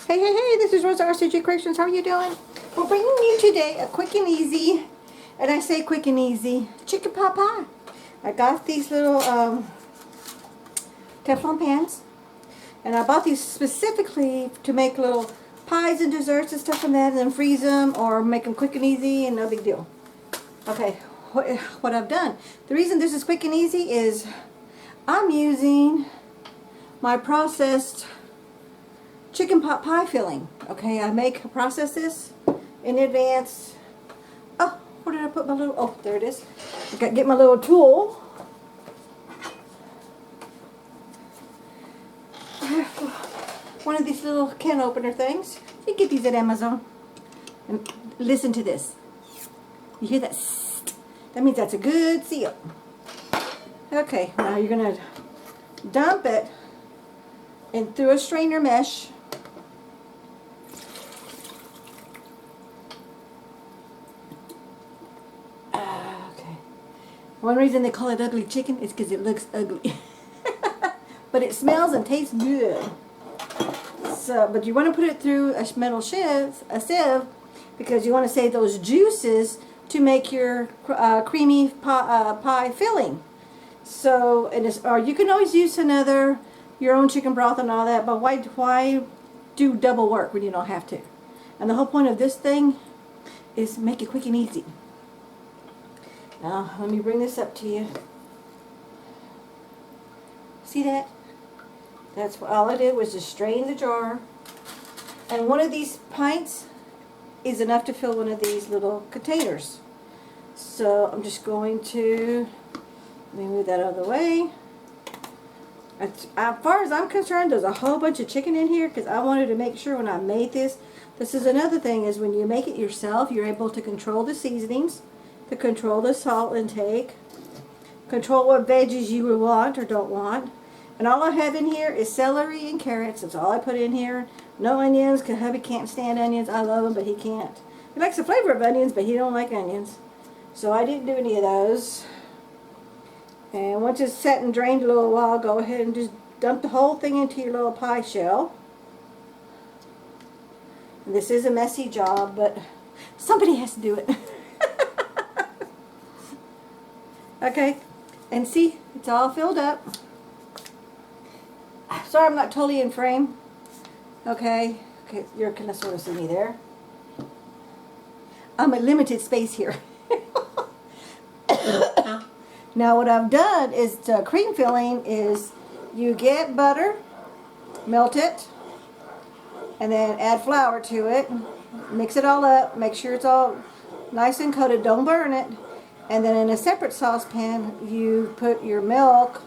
Hey, hey, hey, this is Rosa RCG Creations. How are you doing? We're bringing you today a quick and easy, and I say quick and easy, chicken pot pie. I got these little Teflon pans, and I bought these specifically to make little pies and desserts and stuff like that, and then freeze them or make them quick and easy and no big deal. Okay, what I've done. The reason this is quick and easy is I'm using my processed chicken pot pie filling. Okay, I process this in advance. Oh, where did I put my little, oh, there it is. I got to get my little tool. One of these little can opener things. You get these at Amazon. And listen to this. You hear that? That means that's a good seal. Okay, now you're going to dump it in through a strainer mesh. Okay. One reason they call it ugly chicken is because it looks ugly. But it smells and tastes good. So, but you want to put it through a metal sieve, because you want to save those juices to make your creamy pie filling. So, or you can always use your own chicken broth and all that, but why do double work when you don't have to? And the whole point of this thing is make it quick and easy. Now, let me bring this up to you. See that? That's what all I did was just strain the jar. And one of these pints is enough to fill one of these little containers. So I'm just going to, let me move that out of the way. As far as I'm concerned, there's a whole bunch of chicken in here because I wanted to make sure when I made this. This is another thing, is when you make it yourself, you're able to control the seasonings, to control the salt intake, control what veggies you would want or don't want. And all I have in here is celery and carrots. That's all I put in here. No onions, because hubby can't stand onions. I love them, but he can't. He likes the flavor of onions, but he don't like onions. So I didn't do any of those. And once it's set and drained a little while, go ahead and just dump the whole thing into your little pie shell. And this is a messy job, but somebody has to do it. Okay, and see, it's all filled up. Sorry I'm not totally in frame. Okay, you're kind of sort of see me there. I'm at limited space here. Now what I've done is the cream filling is you get butter, melt it, and then add flour to it. Mix it all up. Make sure it's all nice and coated. Don't burn it. And then in a separate saucepan, you put your milk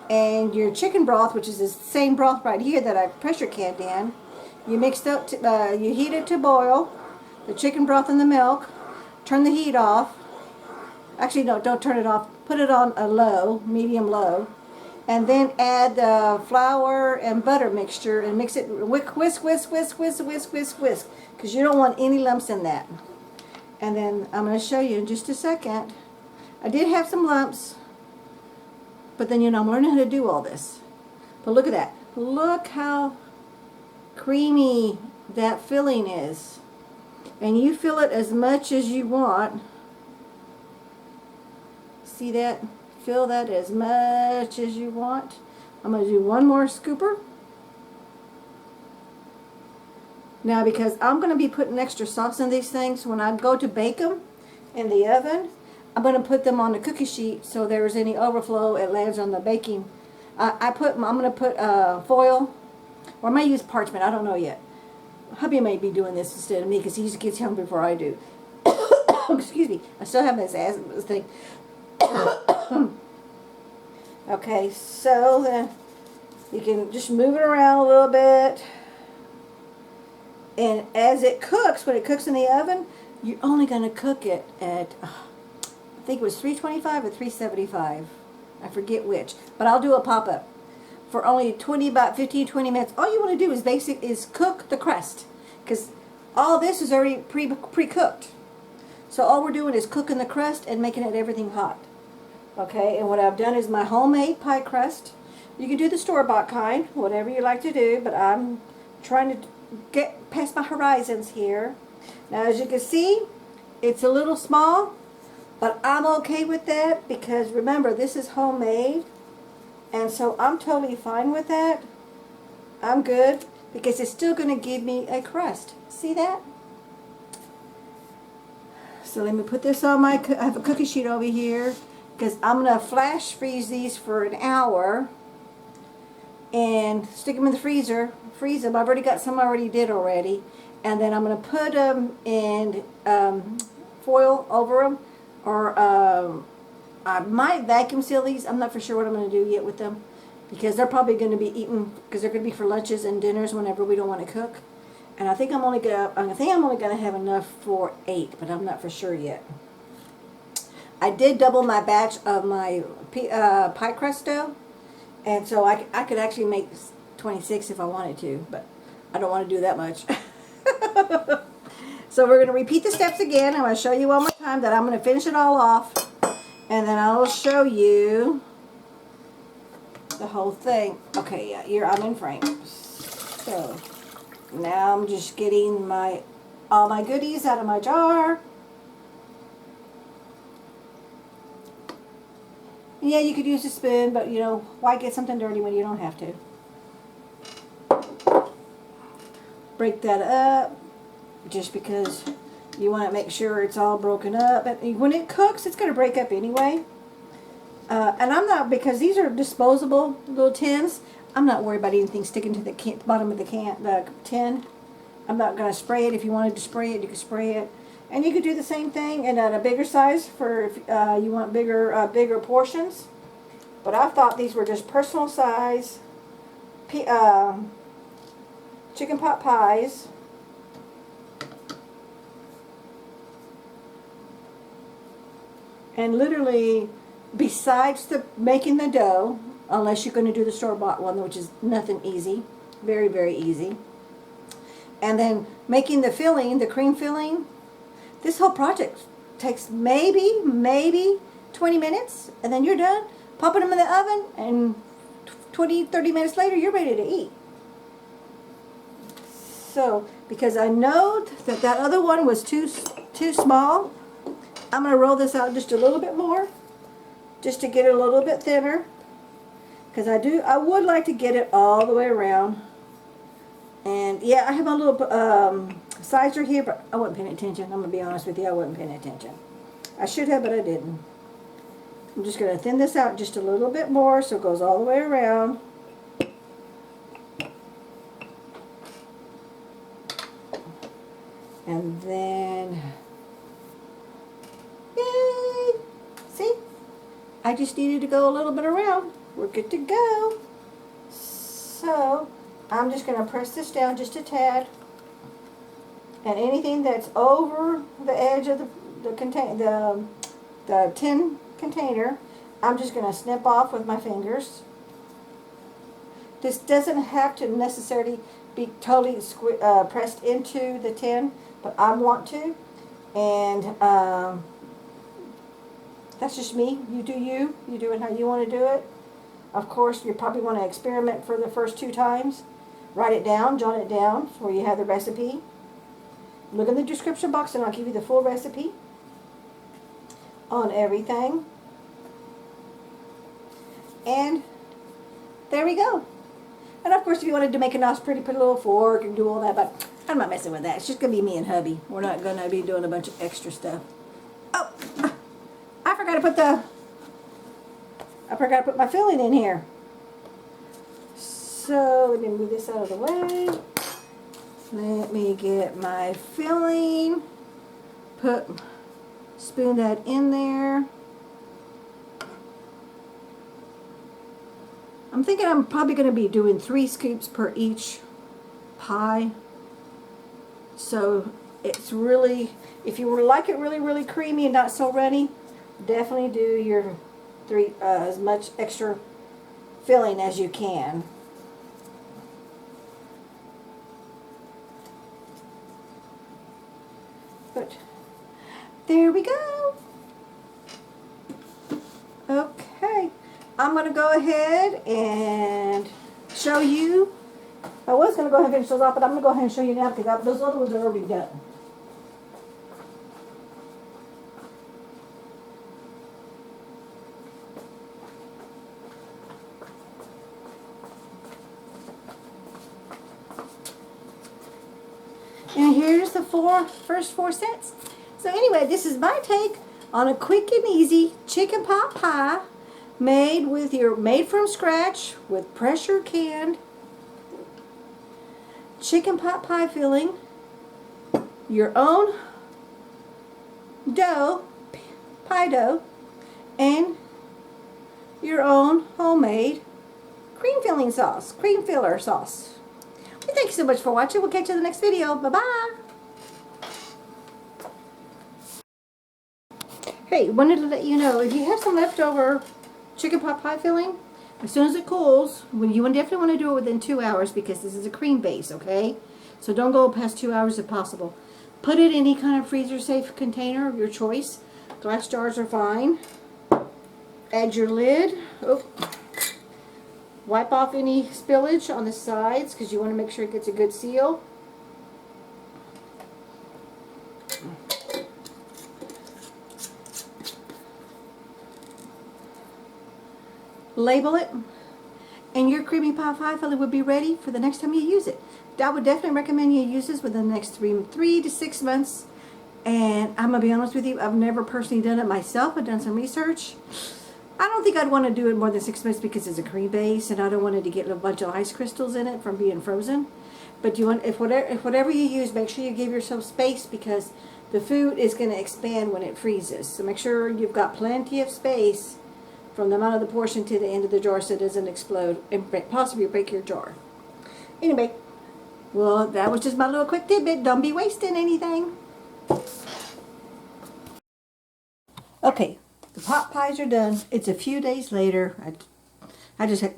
and your chicken broth, which is the same broth right here that I pressure canned in. You mix it up, you heat it to boil, the chicken broth and the milk. Turn the heat off. Actually, no, don't turn it off. Put it on a low, medium low. And then add the flour and butter mixture and mix it, whisk, whisk, whisk, whisk, whisk, whisk, whisk, whisk, because you don't want any lumps in that. And then I'm going to show you in just a second. I did have some lumps, but then, I'm learning how to do all this. But look at that. Look how creamy that filling is. And you fill it as much as you want. See that? Fill that as much as you want. I'm going to do one more scooper. Now, because I'm going to be putting extra sauce in these things, when I go to bake them in the oven, I'm going to put them on the cookie sheet so there's any overflow, it lands on the baking. I'm going to put foil, or I may use parchment, I don't know yet. Hubby may be doing this instead of me because he gets home before I do. Excuse me, I still have this asthma thing. Okay, so then you can just move it around a little bit. And as it cooks, when it cooks in the oven, you're only going to cook it at, I think it was 325 or 375. I forget which. But I'll do a pop-up. For only about 15-20 minutes. All you want to do is cook the crust. Because all this is already pre-cooked. So all we're doing is cooking the crust and making it everything hot. Okay, and what I've done is my homemade pie crust. You can do the store-bought kind, whatever you like to do, but I'm trying to get past my horizons here. Now, as you can see, it's a little small, but I'm okay with that because remember, this is homemade, and so I'm totally fine with that. I'm good because it's still going to give me a crust. See that? So let me put this on my, I have a cookie sheet over here because I'm going to flash freeze these for an hour and stick them in the freezer, freeze them. I've already got some I already did already. And then I'm going to put them in foil over them, or I might vacuum seal these. I'm not for sure what I'm going to do yet with them because they're probably going to be eaten because they're going to be for lunches and dinners whenever we don't want to cook. And I think I'm only gonna have enough for 8, but I'm not for sure yet. I did double my batch of my pie crust dough, and so I could actually make 26 if I wanted to, but I don't want to do that much. So we're going to repeat the steps again. I'm going to show you one more time that I'm going to finish it all off, and then I will show you the whole thing. Okay, yeah, here I'm in frame. So now I'm just getting all my goodies out of my jar. Yeah, you could use a spoon, but you know, why get something dirty when you don't have to? Break that up just because you want to make sure it's all broken up. And when it cooks, it's going to break up anyway. And I'm not, because these are disposable little tins, I'm not worried about anything sticking to the bottom of the tin. I'm not going to spray it. If you wanted to spray it, you could spray it. And you could do the same thing and at a bigger size for if you want bigger portions. But I thought these were just personal size chicken pot pies. And literally, besides making the dough, unless you're going to do the store-bought one, which is nothing easy, very, very easy. And then making the filling, the cream filling, this whole project takes maybe 20 minutes, and then you're done. Popping them in the oven, and 20, 30 minutes later, you're ready to eat. So, because I know that other one was too small, I'm going to roll this out just a little bit more, just to get it a little bit thinner. Because I would like to get it all the way around. And yeah, I have my little sizer here, but I wasn't paying attention. I'm going to be honest with you, I wasn't paying attention. I should have, but I didn't. I'm just going to thin this out just a little bit more so it goes all the way around. And then, yay! See? I just needed to go a little bit around. We're good to go. So, I'm just going to press this down just a tad. And anything that's over the edge of the tin container, I'm just going to snip off with my fingers. This doesn't have to necessarily be totally pressed into the tin, but I want to. And that's just me. You do you. You do it how you want to do it. Of course, you probably want to experiment for the first 2 times. Write it down, jot it down, where you have the recipe. Look in the description box and I'll give you the full recipe on everything. And there we go. And of course, if you wanted to make it nice pretty, put a little fork and do all that, but I'm not messing with that. It's just going to be me and hubby. We're not going to be doing a bunch of extra stuff. Oh, I forgot to put my filling in here. So let me move this out of the way. Let me get my filling. Spoon that in there. I'm thinking I'm probably going to be doing 3 scoops per each pie. So it's really, if you would like it really, really creamy and not so runny, definitely do your 3 as much extra filling as you can. But there we go. Okay, I'm going to go ahead and show you I was going to go ahead and finish those off, but I'm going to go ahead and show you now because those other ones are already done. And here's the first four sets. So anyway, this is my take on a quick and easy chicken pot pie made from scratch with pressure canned chicken pot pie filling, your own dough, pie dough, and your own homemade cream filler sauce. Well, thank you so much for watching. We'll catch you in the next video. Bye-bye. Hey, wanted to let you know, if you have some leftover chicken pot pie filling, as soon as it cools, you definitely want to do it within 2 hours because this is a cream base, okay? So don't go past 2 hours if possible. Put it in any kind of freezer-safe container of your choice. Glass jars are fine. Add your lid. Oh. Wipe off any spillage on the sides because you want to make sure it gets a good seal. Label it, and your creamy pie filling would be ready for the next time you use it. I would definitely recommend you use this within the next 3 to 6 months. And I'm going to be honest with you, I've never personally done it myself. I've done some research. I don't think I'd want to do it more than 6 months because it's a cream base and I don't want it to get a bunch of ice crystals in it from being frozen. But if whatever you use, make sure you give yourself space because the food is going to expand when it freezes. So make sure you've got plenty of space from the amount of the portion to the end of the jar so it doesn't explode and possibly break your jar. Anyway, well, that was just my little quick tidbit. Don't be wasting anything. Okay, the pot pies are done. It's a few days later.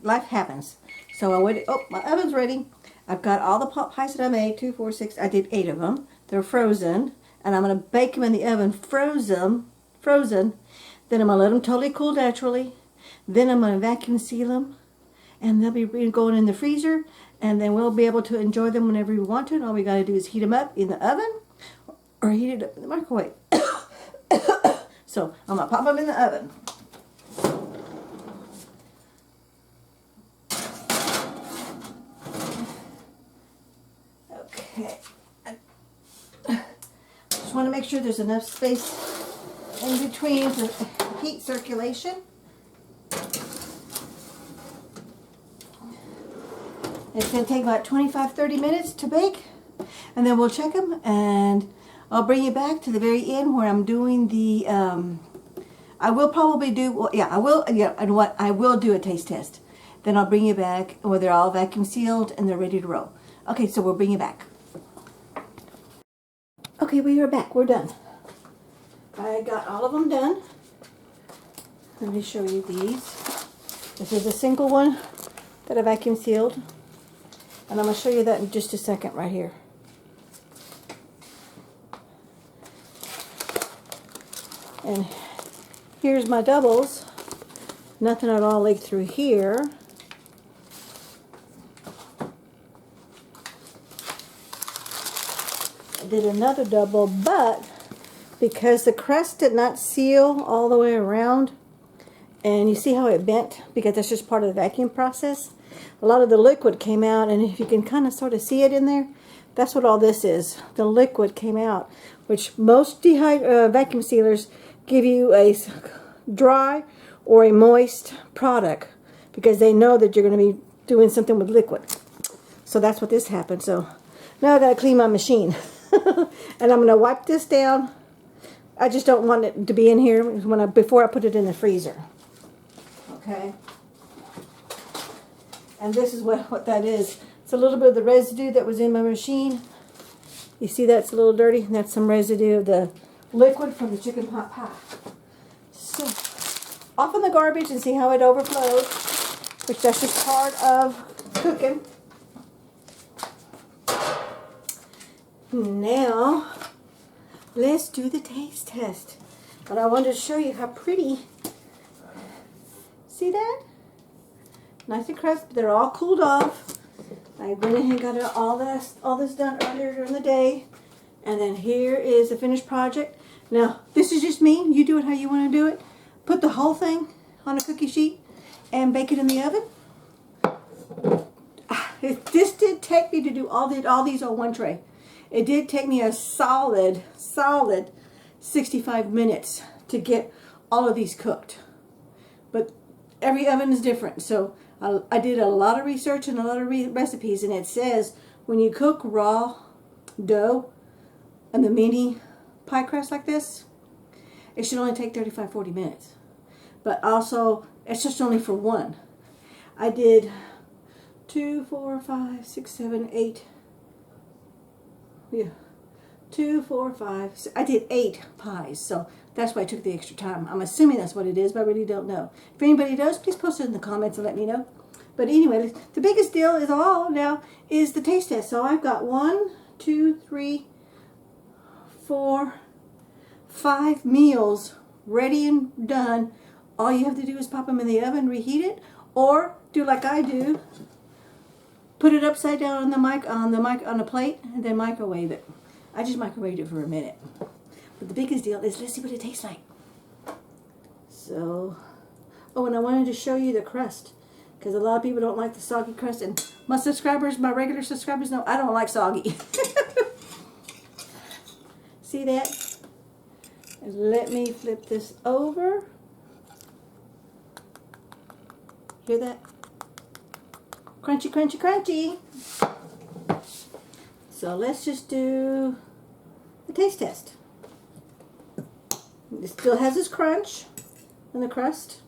Life happens. So I waited. Oh, my oven's ready. I've got all the pot pies that I made. 2, 4, 6. I did 8 of them. They're frozen, and I'm going to bake them in the oven, frozen. Then I'm going to let them totally cool naturally. Then I'm going to vacuum seal them. And they'll be going in the freezer. And then we'll be able to enjoy them whenever we want to. And all we got to do is heat them up in the oven. Or heat it up in the microwave. So I'm going to pop them in the oven. Okay. Just want to make sure there's enough space in between for heat circulation. It's going to take about 25-30 minutes to bake, and then we'll check them, and I'll bring you back to the very end where I'm doing the I will probably do, well, yeah, I will, yeah, and what I will do a taste test. Then I'll bring you back where they're all vacuum sealed and they're ready to roll. Okay, so we'll bring you back. Okay, we are back. We're done. I got all of them done. Let me show you these. This is a single one that I vacuum sealed. And I'm going to show you that in just a second right here. And here's my doubles. Nothing at all leaked through here. I did another double, but because the crust did not seal all the way around, and you see how it bent, because that's just part of the vacuum process, a lot of the liquid came out, and if you can kind of sort of see it in there, that's what all this is. The liquid came out, which most vacuum sealers give you a dry or a moist product because they know that you're going to be doing something with liquid. So that's what this happened. So now I got to clean my machine. And I'm going to wipe this down. I just don't want it to be in here before I put it in the freezer. Okay. And this is what that is. It's a little bit of the residue that was in my machine. You see that's a little dirty? That's some residue of the liquid from the chicken pot pie. So, off in the garbage and see how it overflowed, which that's just part of cooking. Now, let's do the taste test. But I wanted to show you how pretty. See that? Nice and crisp. They're all cooled off. I went ahead and got all this done earlier during the day. And then here is the finished project. Now, this is just me. You do it how you want to do it. Put the whole thing on a cookie sheet and bake it in the oven. This did take me to do all these on one tray. It did take me a solid 65 minutes to get all of these cooked. But every oven is different. So I did a lot of research and a lot of recipes, and it says when you cook raw dough and the mini pie crust like this, it should only take 35-40 minutes. But also, it's just only for one. I did 2, 4, 5, 6, 7, 8. Yeah. 2, 4, 5, 6. I did 8 pies, so that's why I took the extra time. I'm assuming that's what it is, but I really don't know. If anybody knows, please post it in the comments and let me know. But anyway, the biggest deal is all now is the taste test. So I've got 1, 2, 3, 4, 5 meals ready and done. All you have to do is pop them in the oven, reheat it, or do like I do. Put it upside down on a plate, and then microwave it. I just microwaved it for a minute. But the biggest deal is, let's see what it tastes like. So, oh, and I wanted to show you the crust, because a lot of people don't like the soggy crust, and my subscribers, my regular subscribers know I don't like soggy. See that? And let me flip this over. Hear that? Crunchy, crunchy, crunchy. So let's just do the taste test. It still has its crunch in the crust.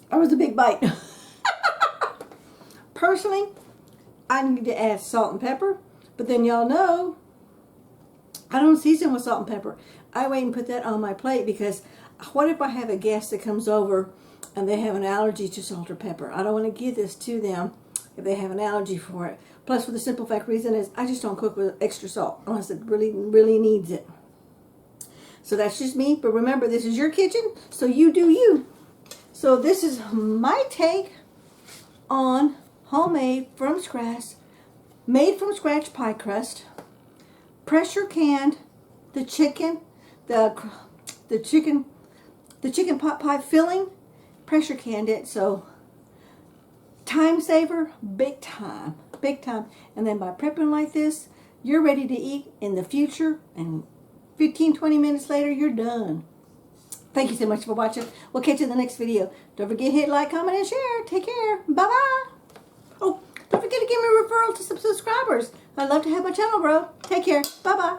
That was a big bite. Personally, I need to add salt and pepper, but then y'all know I don't season with salt and pepper. I wait and put that on my plate, because what if I have a guest that comes over and they have an allergy to salt or pepper? I don't want to give this to them if they have an allergy for it. Plus, for the simple fact reason is I just don't cook with extra salt unless it really needs it. So that's just me. But remember, this is your kitchen, so you do you. So this is my take on homemade from scratch, made from scratch pie crust. Pressure canned the chicken pot pie filling. Pressure canned it, so time saver, big time. And then by prepping like this, you're ready to eat in the future, and 15-20 minutes later, you're done. Thank you so much for watching. We'll catch you in the next video. Don't forget to hit like, comment, and share. Take care. Bye-bye. Oh, don't forget to give me a referral to some subscribers. I'd love to have my channel grow. Take care. Bye-bye.